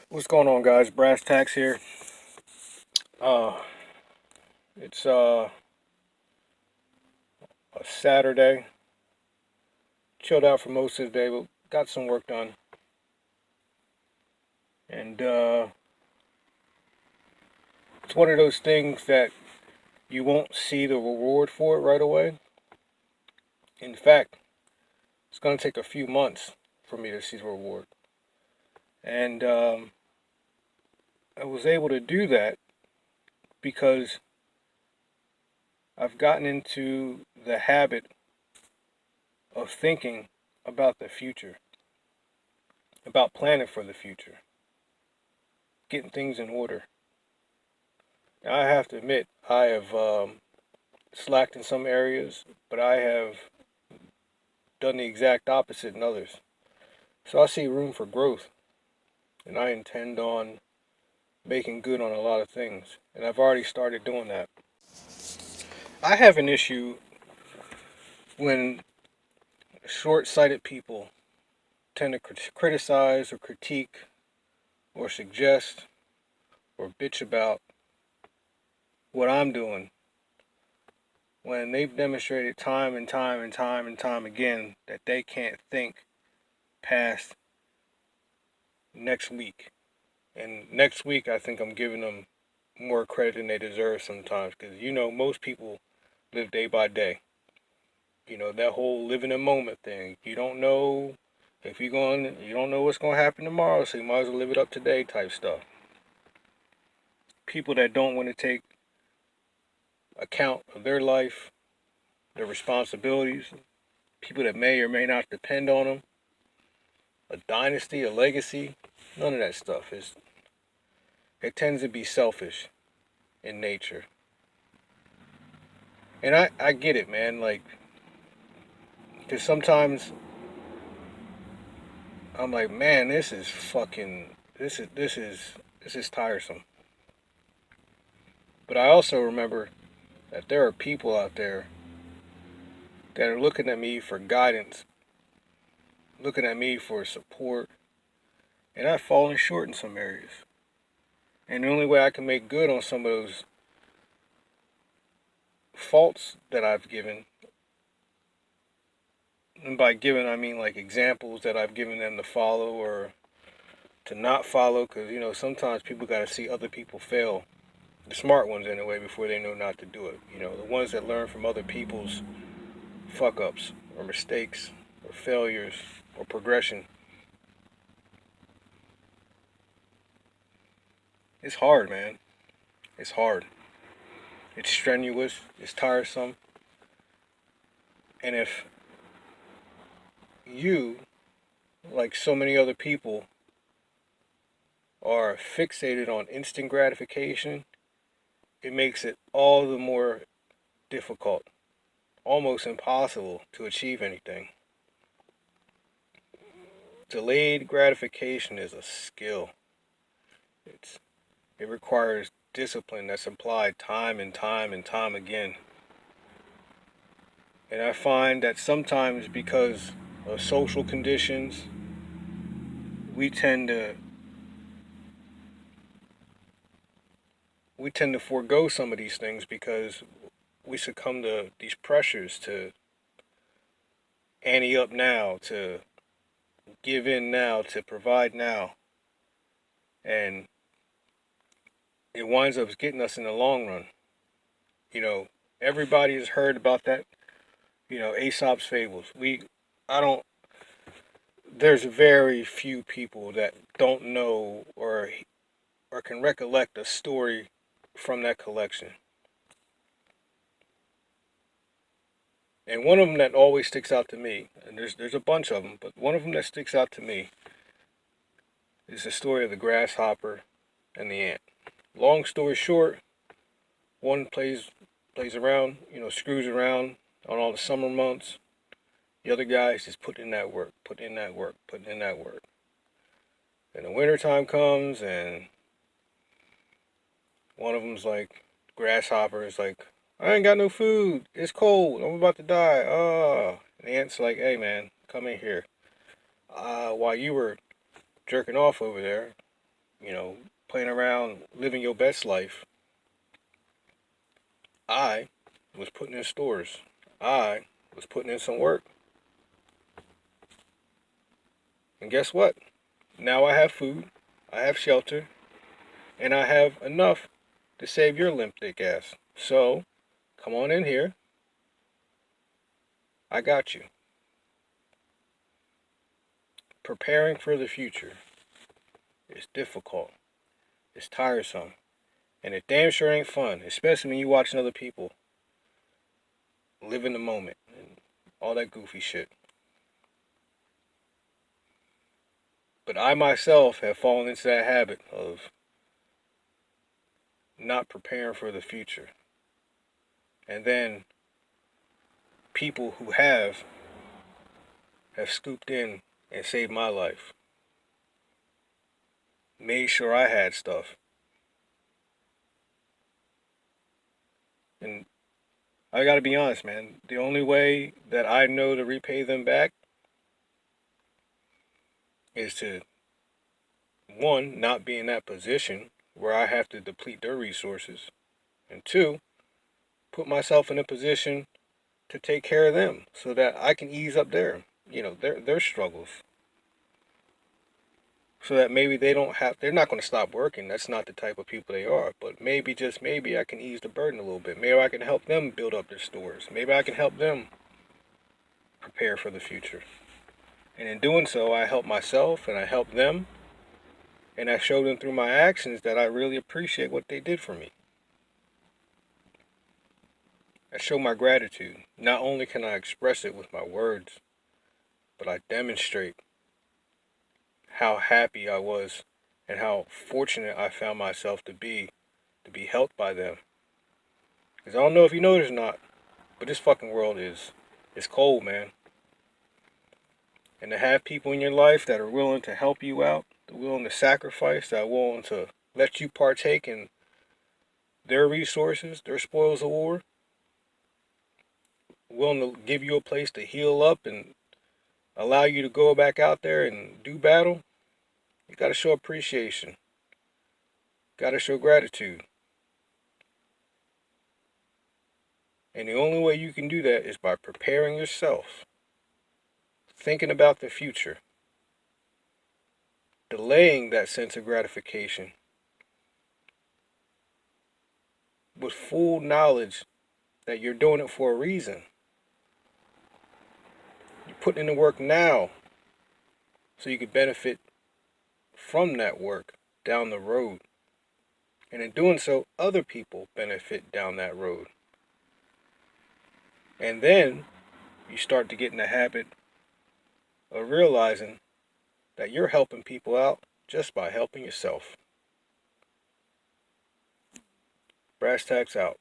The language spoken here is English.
What's going on, guys? Brass Tacks here. Uh, it's a Saturday. Chilled out for most of the day, but got some work done. And it's one of those things that you won't see the reward for it right away. In fact, it's going to take a few months for me to see the reward. And I was able to do that because I've gotten into the habit of thinking about the future, about planning for the future, getting things in order. I have to admit, I have slacked in some areas, but I have done the exact opposite in others. So I see room for growth, and I intend on making good on a lot of things, and I've already started doing that. I have an issue when short sighted people tend to criticize or critique or suggest or bitch about what I'm doing when they've demonstrated time and time and time and time again that they can't think past next week. And next week, I think I'm giving them more credit than they deserve sometimes because, most people live day by day. That whole living a moment thing. You don't know if you don't know what's going to happen tomorrow, so you might as well live it up today type stuff. People that don't want to take account of their life, their responsibilities, people that may or may not depend on them, a dynasty, a legacy, none of that stuff. It tends to be selfish in nature. And I get it, man. Like, because sometimes I'm like, man, this is tiresome. But I also remember that there are people out there that are looking at me for guidance, looking at me for support, and I've fallen short in some areas. And the only way I can make good on some of those faults that I've given, and by given I mean like examples that I've given them to follow or to not follow, because sometimes people got to see other people fail, the smart ones anyway, before they know not to do it. The ones that learn from other people's fuck ups or mistakes or failures or progression. It's hard, man. It's hard. It's strenuous. It's tiresome. And if you, like so many other people, are fixated on instant gratification, it makes it all the more difficult, almost impossible to achieve anything. Delayed gratification is a skill. It's it requires discipline that's applied time and time and time again. And I find that sometimes because of social conditions, we tend to we tend to forego some of these things because we succumb to these pressures to ante up now, to give in now, to provide now. And it winds up getting us in the long run. You know, everybody has heard about that, Aesop's Fables. I don't, there's very few people that don't know or can recollect a story from that collection. And one of them that always sticks out to me, and there's a bunch of them, but one of them that sticks out to me is the story of the grasshopper and the ant. Long story short, one plays around, screws around on all the summer months. The other guy's just putting in that work, putting in that work, putting in that work. And the winter time comes, and one of them's like, grasshopper is like, I ain't got no food. It's cold. I'm about to die. And the ant's like, hey man, come in here. While you were jerking off over there, playing around, living your best life. I was putting in stores. I was putting in some work. And guess what? Now I have food, I have shelter, and I have enough to save your limp dick ass. So, come on in here. I got you. Preparing for the future is difficult. It's tiresome. And it damn sure ain't fun, especially when you watching other people live in the moment and all that goofy shit. But I myself have fallen into that habit of not preparing for the future. And then people who have scooped in and saved my life. Made sure I had stuff. And I gotta be honest, man. The only way that I know to repay them back is to, one, not be in that position where I have to deplete their resources. And two, put myself in a position to take care of them so that I can ease up their struggles. So that maybe they're not going to stop working. That's not the type of people they are. But maybe, just maybe, I can ease the burden a little bit. Maybe I can help them build up their stores. Maybe I can help them prepare for the future. And in doing so, I help myself and I help them. And I show them through my actions that I really appreciate what they did for me. I show my gratitude. Not only can I express it with my words, but I demonstrate how happy I was and how fortunate I found myself to be helped by them. Because I don't know if you know this or not, but this fucking world is cold, man. And to have people in your life that are willing to help you out, that are willing to sacrifice, that are willing to let you partake in their resources, their spoils of war, willing to give you a place to heal up and allow you to go back out there and do battle, you gotta show appreciation. Gotta show gratitude. And the only way you can do that is by preparing yourself, thinking about the future, delaying that sense of gratification with full knowledge that you're doing it for a reason. You're putting in the work now so you can benefit from that work down the road. And in doing so, other people benefit down that road. And then you start to get in the habit of realizing that you're helping people out just by helping yourself. Brass tacks out.